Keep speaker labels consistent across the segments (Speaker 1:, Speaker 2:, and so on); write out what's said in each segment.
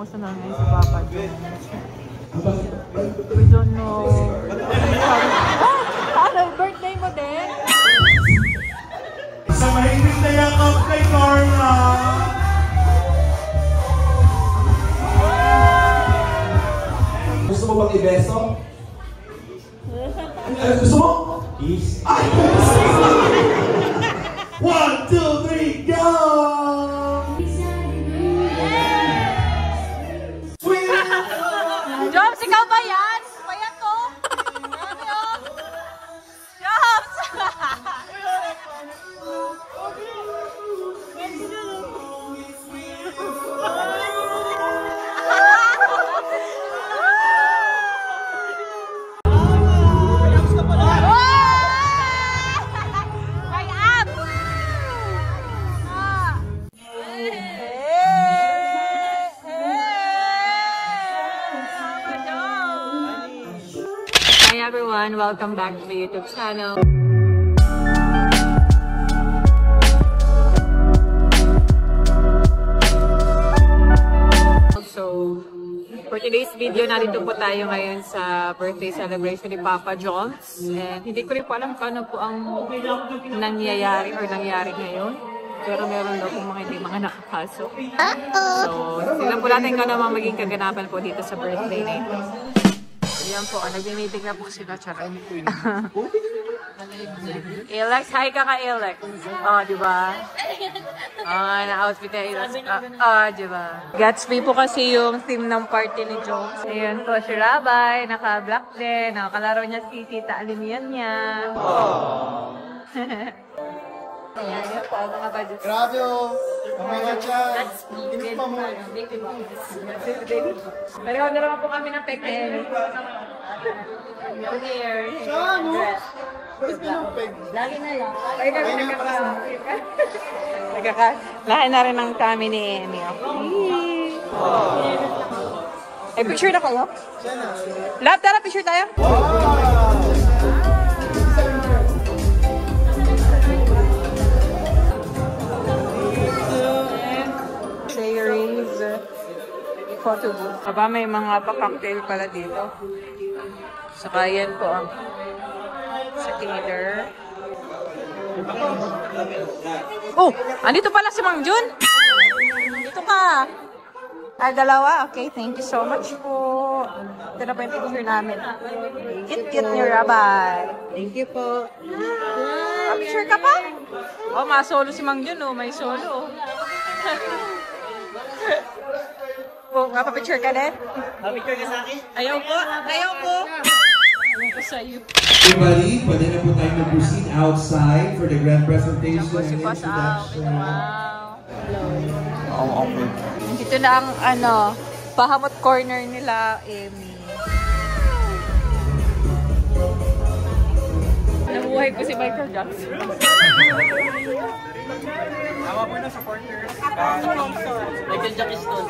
Speaker 1: kamusta na ngayon si Papa Jones. We don't know. Ano, birthday mo din?
Speaker 2: Sa mahilig na yakap kay Carla. Gusto mo bang ibeso? Gusto mo? Yes. 1, 2, 3, go!
Speaker 1: Jobs, ikaw ba yan? Payat ko? Grabe oh! Jobs! Hi everyone, welcome back to my YouTube channel. So, for today's video, narito po tayo ngayon sa birthday celebration ni Papa Jones. And hindi ko rin po alam kung ano po ang nangyayari ngayon. Pero meron daw kung mga nakapasok. So, tingnan po natin kung ano magiging kaganapan po dito sa birthday na ito. Ayan po, nag-meeting na po sila, charot. Alex, hi ka ka, Alex. Oh, di ba? Oh, na-outfit na Alex. Oh, di ba? Gatsby po kasi yung theme ng party ni Jones. Ayan po, si Rabay, naka-black din. Nakakalaro niya si Tita Alimian niya. Ayan, yun po, mga badis.
Speaker 2: Grabe o! Pamagat siya! Hindi pa mo!
Speaker 1: Pero kung naman po kami ng pekten. New Year. Lagi na lang. Ay, lahat na rin ang kami ni Amy. Eh, picture na kayo? Lab, tara, picture tayo. Photo booth. Aba, may mga pa-cocktail pala dito. Saka yan po ang sa cater. Oh! Andito pala si Mang Jun! Dito ka! Ah, dalawa? Okay, thank you so much po. Ito na po yung picture namin. Cute ni Rabay. Thank you po. Picture ka pa? Oh, ma-solo si Mang Jun, oh. May solo. Oh, mapapicture ka din?
Speaker 2: Mapicture ka sa akin?
Speaker 1: Ayaw po! Ayaw po! Ayaw po sa'yo.
Speaker 3: Everybody, pwede na po tayo mag-proceed outside for the grand presentation and
Speaker 1: introduction. Wow!
Speaker 3: Oh, okay.
Speaker 1: Dito na ang pahamot corner nila, Amy. Nabuhay po si Michael Jackson.
Speaker 2: Tama po na supporters. Michael Jackson.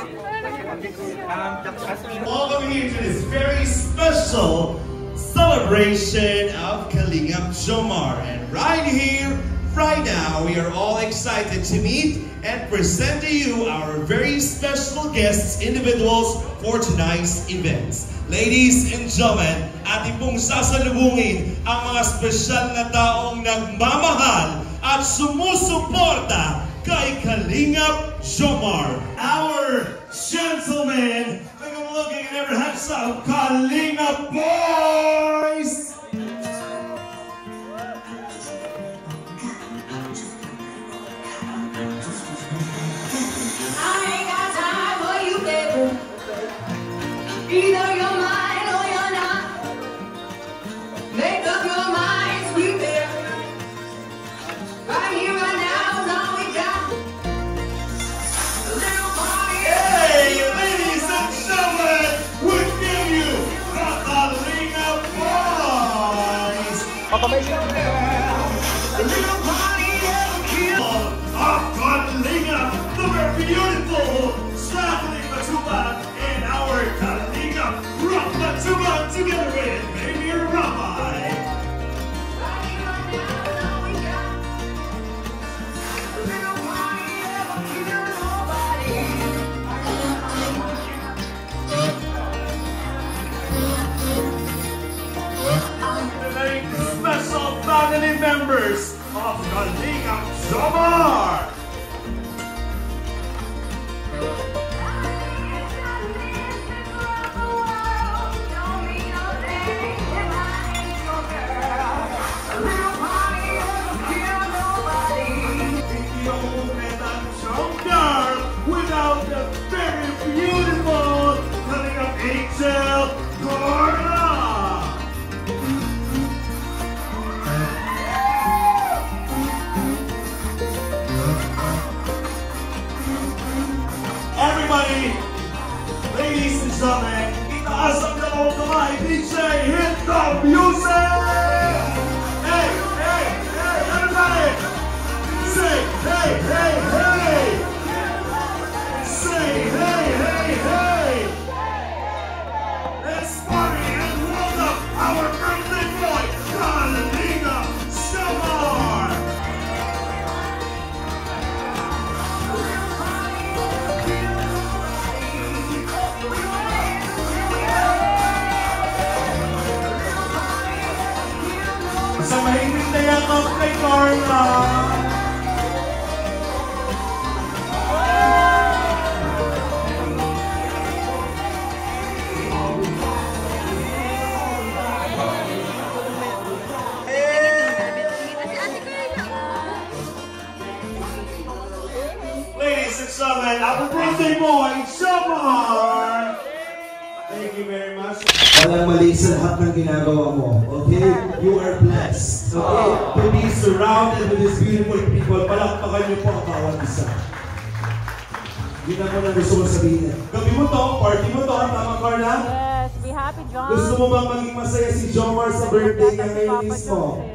Speaker 2: Welcome here to this very special celebration of Kalingap Jomar. And right here, right now, we are all excited to meet and present to you our very special guests, individuals for tonight's events. Ladies and gentlemen, ating pong sasalubungin ang mga special na taong nagmamahal at sumusuporta kay Kalingap Jomar. Our gentlemen, take a look at every hands up, Kalingap Boys!
Speaker 4: I ain't got time for you, baby. Either you're mine or you're not. Make up your mind, sweet baby. Right here, right now is all we got. A little party.
Speaker 2: Hey, ladies and gentlemen, we give you the Kalingap Boys! A little party and kill of Kalingap, the very beautiful traveling Matuba and our Kalingap Rock Matuba together with Baby Rabay.
Speaker 4: Right here, right now is all we got. A little party and kill nobody.
Speaker 2: of Kalingap Jomar! Without the very beautiful Kalingap Angel Carla! Everybody, ladies and gentlemen, itaas ang dalawang kamay, DJ, hit the music! Hey, hey, hey, everybody! Say, hey, hey, hey! Say, hey, hey, hey! Let's party and welcome our birthday boy, Kalingap Jomar! Sa mahigit na yakap kay Carla! Ladies and gentlemen, our birthday boy, Jomar! Thank you very much.
Speaker 3: Walang mali sa lahat ng ginagawa mo. Okay? You are blessed. Okay? To be surrounded with these beautiful people, palakpakan niyo po ang bawat isa. Yun ang muna gusto mo sabihin. Gabi mo to, party mo to, tama Carla?
Speaker 1: Yes, be happy, John.
Speaker 3: Gusto mo bang maging masaya si Jomar sa birthday niya ngayon mismo?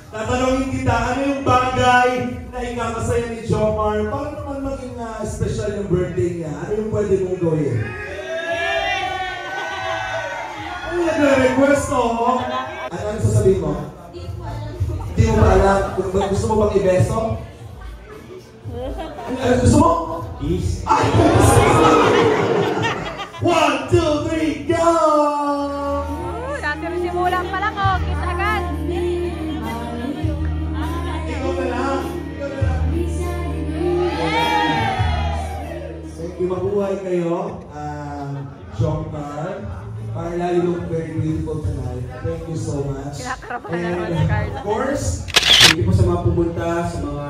Speaker 3: Tatanungin kita, ano yung bagay na ikakasaya ni Jomar para naman maging special yung birthday niya? Ano yung pwede mong gawin? Ano nagre-request to? Ano sasabihin mo? Hindi mo ba alam? Gusto mo bang i-beso? Ano gusto mo? Peace. Ay! 1, 2, 3, go!
Speaker 1: Dati rin simulan pa lang, oh. Kiss agad.
Speaker 3: Ikaw na lang. Thank you. Mabuhay kayo. Jomar. Carla, you look very beautiful tonight. Thank you so much.
Speaker 1: Kinakarapan na naman si Carla.
Speaker 3: Of course,
Speaker 5: thank you po sa mga pumunta, sa mga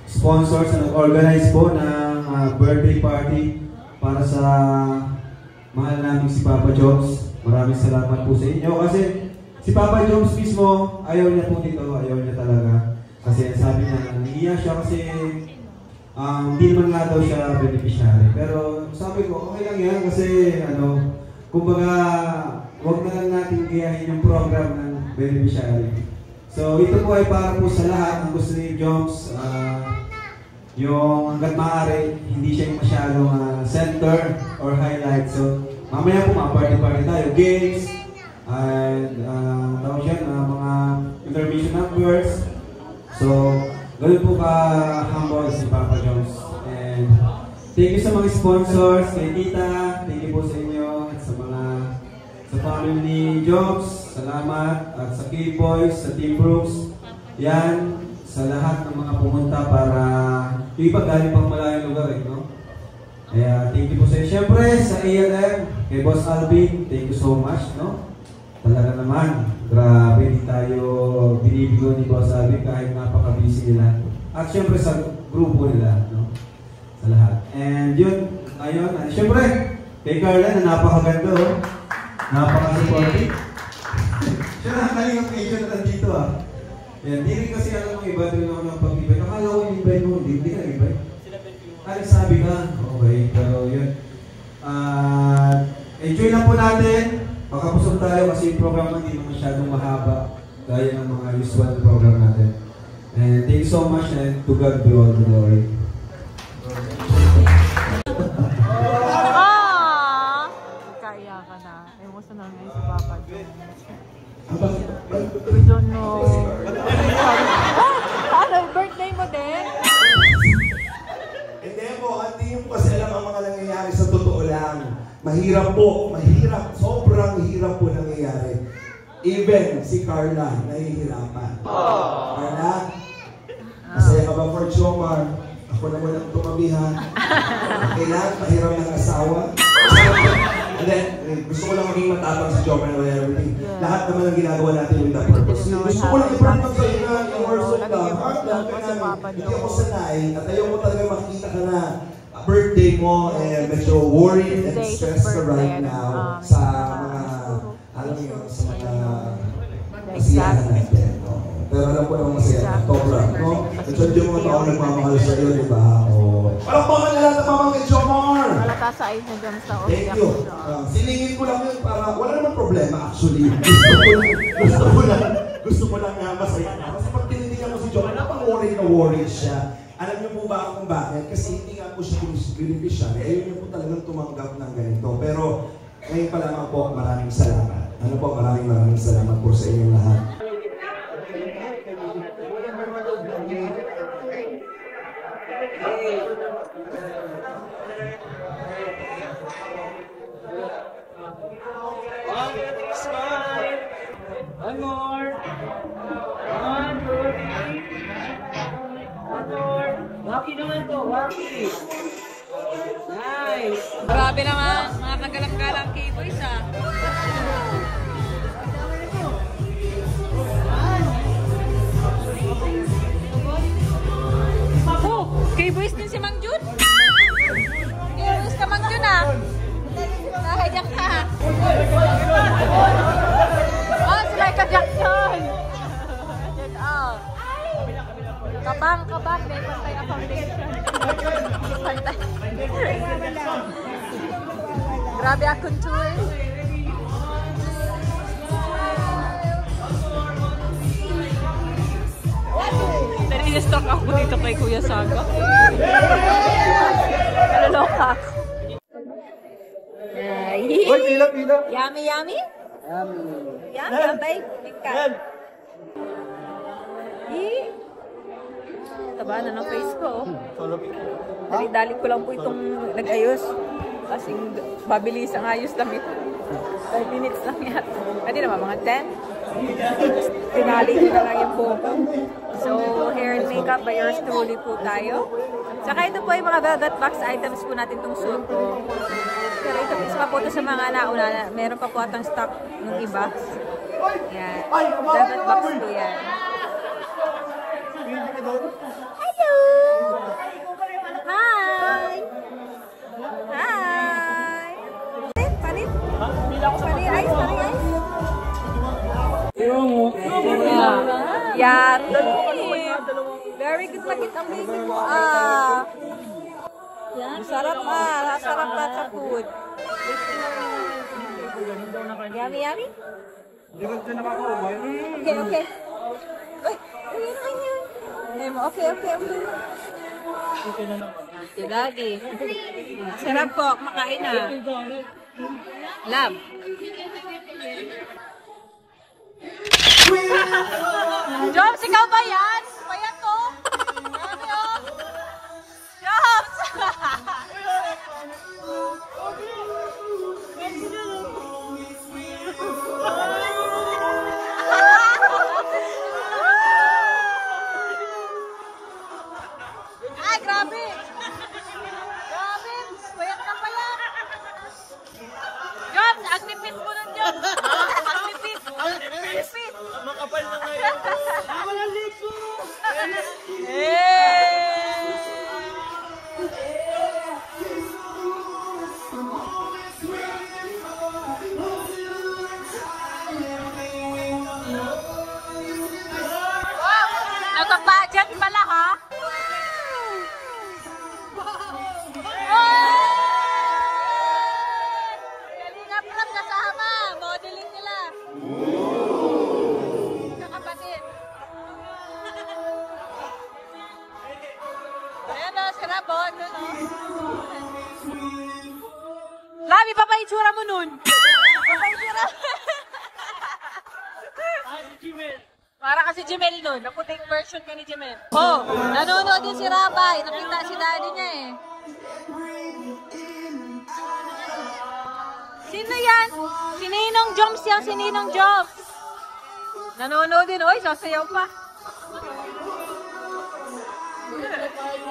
Speaker 5: sponsors na nag-organize po ng birthday party para sa mahal namin si Papa Joms. Maraming salamat po sa inyo kasi si Papa Joms mismo, ayaw niya po dito, ayaw niya talaga. Kasi sabi niya, nangiya siya kasi hindi naman nga daw siya beneficiary. Pero sabi ko, okay lang yan kasi kumbaga, huwag na lang natin gayahin yung program ng beneficiary. So ito po ay para po sa lahat ng gusto ni Joms. Yung hanggat maaari, hindi siya yung masyadong center or highlight. So mamaya po mga party tayo, games, and tawag siya mga intermission numbers. So ganun po ka-humble si Papa Joms. And thank you sa mga sponsors, kay Tita, thank you po sa inyo, at sa family ni Joms, salamat, at sa K-Boys, sa Team Brooks, yan, sa lahat ng mga pumunta para yung iba galing pang malayong lugar, no? Kaya thank you po sa inyo. Siyempre, sa ALM, kay Boss Alvin, thank you so much, no? Talaga naman, grabe, hindi tayo binibigo ni Boss Alvin kahit napaka-busy nila. At siyempre sa grupo nila, no? Sa lahat. And yun, ayun, siyempre, kay Carla na napakaganda, oh. Napaka-supportive. Siya na Kalingap Angel na nandito, ah. Yan, di rin kasi alam mo iba, doon ako ng pag-ibay. Nakala ko yung ibay mo, hindi ka ibay. Ay, sabi ka, okay, pero yun. Enjoy lang po natin. Makapusok tayo kasi yung program hindi masyadong mahaba gaya ng mga usual program natin. And thank you so much and to God be all the glory.
Speaker 1: Kaya ka na. Emotional na si Papa John. We don't know. Ano, birthday mo din?
Speaker 3: Hindi po, hindi mo kasi alam ang mga nangyayari sa totoo lang. Mahirap po, mahirap, sobrang hirap po nangyayari. Even si Carla, nahihirapan. Carla, masaya ka ba for Jomar? Ako naman ang tumamihan. Kailangan mahiram ng asawa. And then, gusto ko lang maging matapang si Jomar and everything. Lahat naman ang ginagawa natin with that purpose. Gusto ko lang i-burn up sa'yo na yung words of love. Heart lang ka namin. Hindi ako sanay. At ayaw mo talaga makita ka na birthday mo and medyo worried and stressed ka right now sa mga, alam mo yun, sa mga kasiyahan natin. Pero alam ko naman masaya, sobra, no? Medyo yung mga tao nagmamahal sa iyo, di ba? Parang baka na lang namamang kay Jomar!
Speaker 1: Malata sa ayos na dyan sa
Speaker 3: Thank you. Siningin ko lang yun para, wala naman problema actually. Gusto ko lang na masaya na. Kasi pag tinitingnan mo si Jomar, napang-worried na worried siya. Alam niyo po ba kung bakit? Kasi hindi nga po siya beneficiary. Ayaw niyo po talagang tumanggap ng ganito. Pero ngayon pa lamang po, maraming salamat. Ano po, maraming salamat po sa inyong lahat.
Speaker 6: One more. 1, 2, 3. One more. Waki naman to, waki. Nice.
Speaker 1: Grabe naman, mga kagalang-galang K-Boys ah. Oh, K-Boys din si Mang Jun? K-Boys ka Mang Jun ah. Nakahajak ka. Oh, si Michael Jackson. Check out. Kabang, may pantay na foundation. Pantay. Grabe ang contour. Nari-stalk ako dito kay Kuya Saga. Naloloka ako.
Speaker 6: Uy, pila.
Speaker 1: Yummy, yummy? Yummy, abay. Tingkat. Taba na ng face ko. Dali-dali ko lang po itong nag-ayos. Kasi mabilis ang ayos lang ito. 5 minutes lang yan. Pwede naman mga 10. Tinali ko na lang yung buko. So, hair and makeup by yours truly po tayo. Saka ito po yung mga velvet box items po natin itong suit ko. Pero ito pa po ito sa mga nauna. Meron pa po atang stock ng iba. Yan. Velvet box po yan. Hello! Hi! Hi! Parin? Parin ice? Yeah. Very good makit ang baby ko Sarap sarap na sa food. Yummy, yummy? Okay. Okay. Si Daddy. Sarap po, makain na. Love. Jobs, ikaw ba yan? Payat to? Jobs! Ay, grabe! Grabe! Payat na payat! Jobs, ang nipis mo nun, Jobs! Ang nipis!
Speaker 6: Makapal na ngayon. Walang lipo!
Speaker 1: Nagpa-budget pala ha? Kalinga Prab kasama, modeling nila. Kakapatid. Ayan o, si Rabon. Labi, pa pa itsura mo nun? Pa pa itsura. Para kasi Jemel nun. Naputing version ka ni Jemel. Oh, nanonood din si Rabay. Nakita si daddy niya eh. Sino yan? Si Ninong Joms yan. Si Ninong Joms. Nanonood din, oy, sasayaw pa.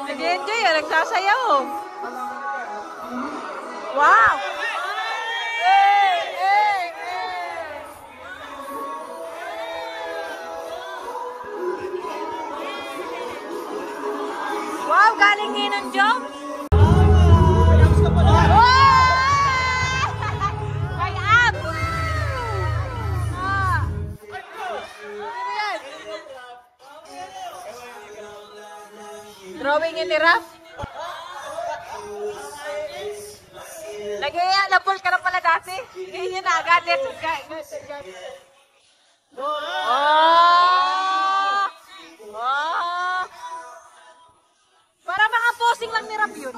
Speaker 1: Nag-enjoy, nagsasayaw. Wow! Hey, hey, hey. Wow, galing din ng job. Drawing in the rough. Lagyan, napul ka na pala dati. Ngayon yun na agad. Oh! Oh! Para mga posing lang ni Rap yun.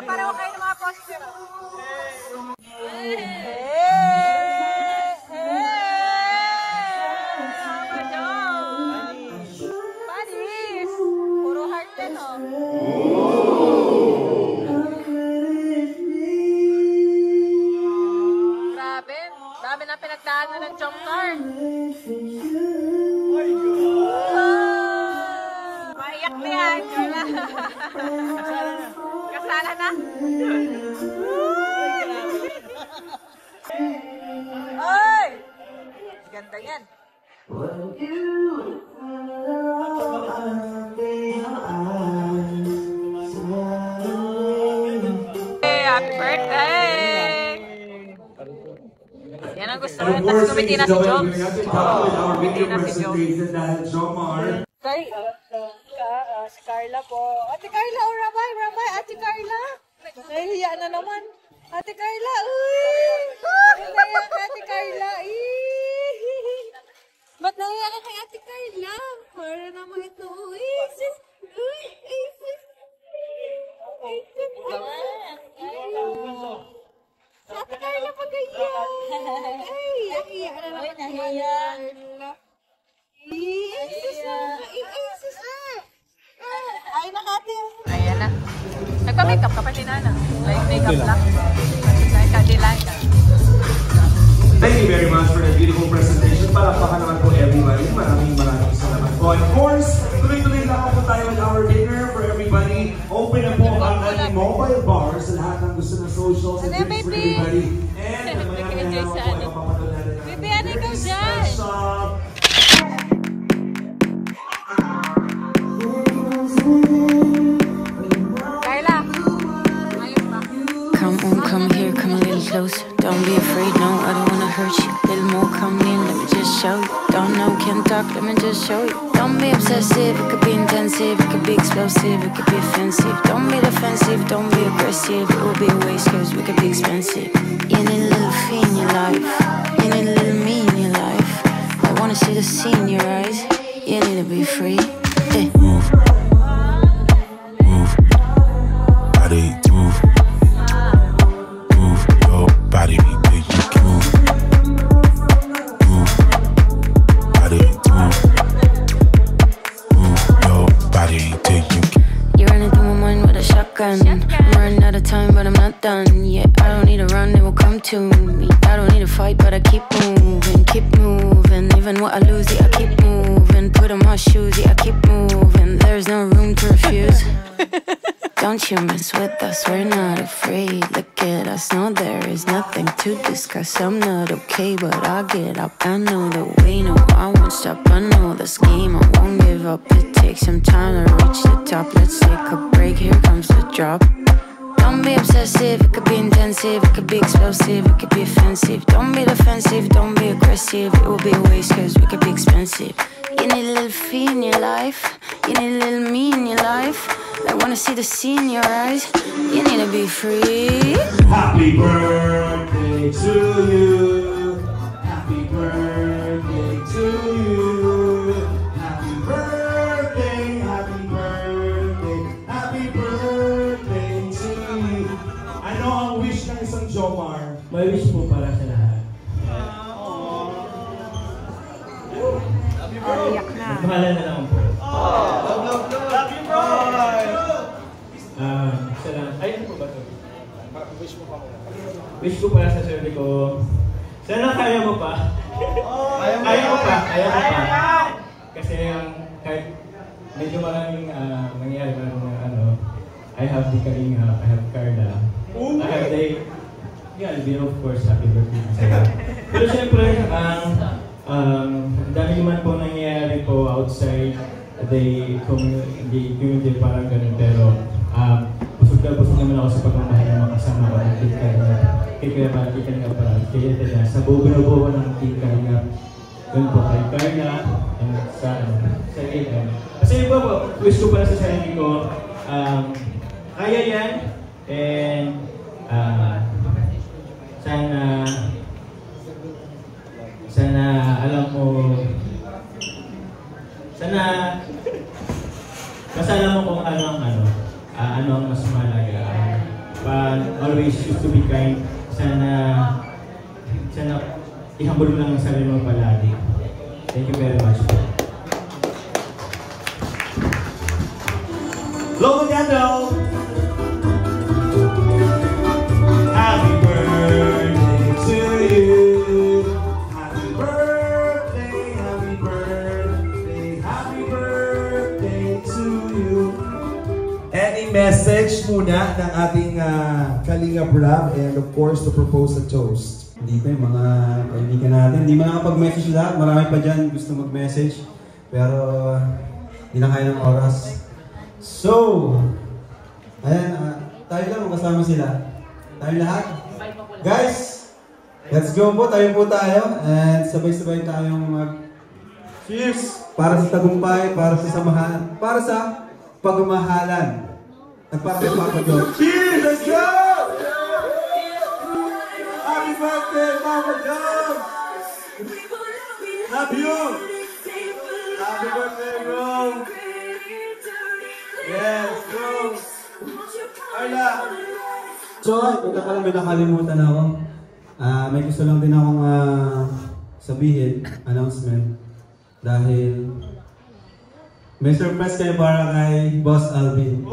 Speaker 1: Para okay na mga posing ni Rap. Hey! Hey! Buddies! Puro heart din, oh. Grabe. Dami na pinagdaanan ng jump card. Maiyak na yan. Kasala na. Ay! Ganda yan. Happy birthday! Yan ang gusto ko. Tapos kumiti na si Jobs. Kumiti na si Jobs. Si Carla po. Ate Carla, oh, Rabay. Ate Carla. Nahihiya na naman. Ate Carla, uy! Nahihiya ka, Ate Carla. Ba't nahihiya ka kay Ate Carla? Para naman ito. Uy, sis. Uy, sis. Ate Carla pa ganyan. Ay, nahihiya na naman si Carla. Ay, nakati. Ayan na. Nagpa-makeup ka pa si Nana. Like makeup lang. Kadilan ka.
Speaker 3: Thank you very much for that beautiful presentation. Palakpakan naman po everybody. Maraming salamat po. Of course, tuloy-tuloy lang po tayo with our dinner for everybody. Open na po ang ating mobile bar sa lahat ng gusto ng socials and drinks for everybody. And maya-maya po ay mapapanood natin ang
Speaker 1: Bibi, ano ikaw dyan? Carla, ayun ba?
Speaker 7: Come here, come a little closer. Don't be afraid, no, I don't wanna hurt you. Little more, come in, let me just show you. Don't know, can't talk, let me just show you. Don't be obsessive, it could be intensive, it could be explosive, it could be offensive. Don't be defensive, don't be aggressive, it will be a waste cause we could be expensive. You need a little fee in your life, you need a little me in your life. I wanna see the sea in your eyes, you need to be free. Move, move, body, move. Body, you can move, move, body, move your body till you can. You're running through my mind with a shotgun. I'm running out of time, but I'm not done. Yeah, I don't need to run, it will come to me. I don't need to fight, but I keep moving, keep moving. Even what I lose, yeah, I keep moving. Put on my shoes, yeah, I keep moving. There's no room to refuse. Don't you mess with us, we're not afraid. Look at us, no, there is nothing to discuss. I'm not okay, but I'll get up. I know the way, no, I won't stop. I know the scheme, I won't give up. It takes some time to reach the top. Let's take a break, here comes the drop. Don't be obsessive, it could be intensive, it could be explosive, it could be offensive. Don't be defensive, don't be aggressive, it will be a waste cause we could be expensive. You need a little fee in your life, you need a little me in your life. I wanna see the sea in your eyes, you need to be free.
Speaker 3: Happy birthday to you, happy birthday to you, happy birthday, happy birthday, happy birthday to you. Ano ang wish ng isang Jomar?
Speaker 6: May wish po para sa lahat.
Speaker 1: Iyak na.
Speaker 6: Mahala na lang po.
Speaker 2: Love you, bro!
Speaker 6: Ay, ano po ba ito? Wish mo pa. Wish ko para sa survey ko, Sana kaya mo pa. Kaya mo pa. Kasi kahit medyo maraming nangyayari na I have the Kalinga, I have Carla, I have the, of course, happy birthday sa'yo. Pero syempre, dami naman po nangyayari po outside the community, parang ganun. Pero busog naman ako sa pagmamahal ng mga kasama ko ng Team Kalinga. Kaya Kalinga para. Kaya sa buo ng Team Kalinga. Doon po kay Carla, and sa AM. Kasi iba po, wish ko pala sa sarili ko, kaya yan, and sana alam mo, basta alam mo kung ano ang mas mahalaga. Always choose to be kind. Sana ihambol mo lang ang sarili mo palagi. Thank you very much.
Speaker 2: Blow the candle! Happy birthday to you! Happy birthday, happy birthday, happy birthday to you! Any message muna ng ating Kalinga Rap and of course to propose a toast?
Speaker 5: Dito yung mga kaibigan natin. Hindi man nakapag-message lahat. Marami pa dyan gusto mag-message. Pero hindi na kaya ng oras. So, ayan, tayo lang kasama sila. Tayo lahat. Guys, let's go po. Tayo po tayo. And sabay-sabay tayong mag-cheers para sa tagumpay, para sa samahan, para sa pagmamahalan. At para sa Papa Jones.
Speaker 3: Cheers! Let's go! Happy birthday, Papa Jones! Love you! Happy birthday, bro! Yes, bro! Carla!
Speaker 5: So, may nakalimutan ako. May gusto lang din akong sabihin, announcement. Dahil may surprise kayo para kay Boss Alvin.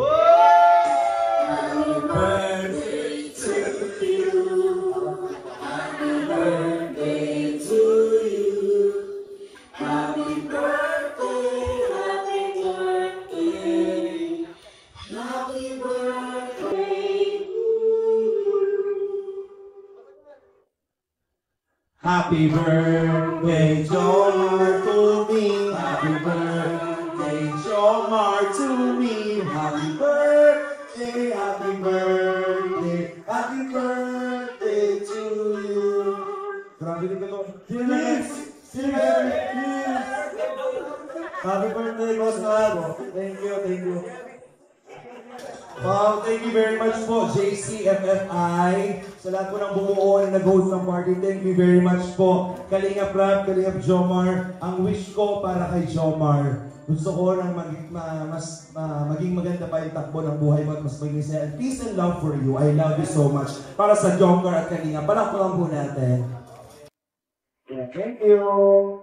Speaker 3: Happy birthday, Jomar, to me. Happy birthday, Jomar, to me. Happy birthday, happy birthday, happy birthday to you. Grabe din ito. Cheers! Cheers! Happy birthday, Boss Alvo. Thank you, thank you. Wow, thank you very much po, JCFFI. Sa lahat po ng bumuo na nag-host ng party, thank you very much po. Kalinga Prab, Kalinga Jomar. Ang wish ko para kay Jomar, gusto ko nang maging maganda pa yung takbo ng buhay mo at mas maging saya. And peace and love for you. I love you so much. Para sa Jomar at Kalinga, palakpakan po natin. Thank you.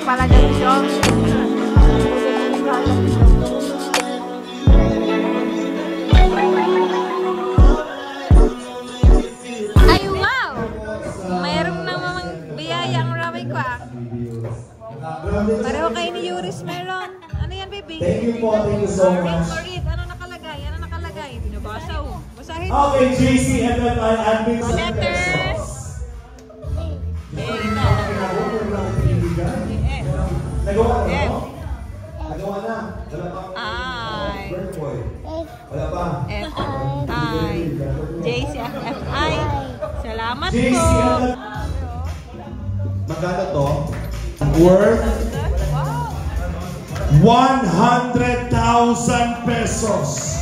Speaker 1: Palagay Shop. Ay, wow! Mayroong namang biyaya ang ramay ko ah. Pareho kayo ni Yuris meron. Ano yan, baby?
Speaker 3: Thank you po, thank you so much.
Speaker 1: Lorit, ano nakalagay? Ano nakalagay? Binabasa oh. Basahin.
Speaker 3: Okay, JC, and then I admit some
Speaker 1: Letter.
Speaker 3: Nagawa na, no? Nagawa na. Wala pa.
Speaker 1: I.
Speaker 3: Bird boy. Wala pa.
Speaker 1: F-I. JCFFI. Salamat
Speaker 3: JC,
Speaker 1: po.
Speaker 3: magkano to? Worth 100,000 pesos.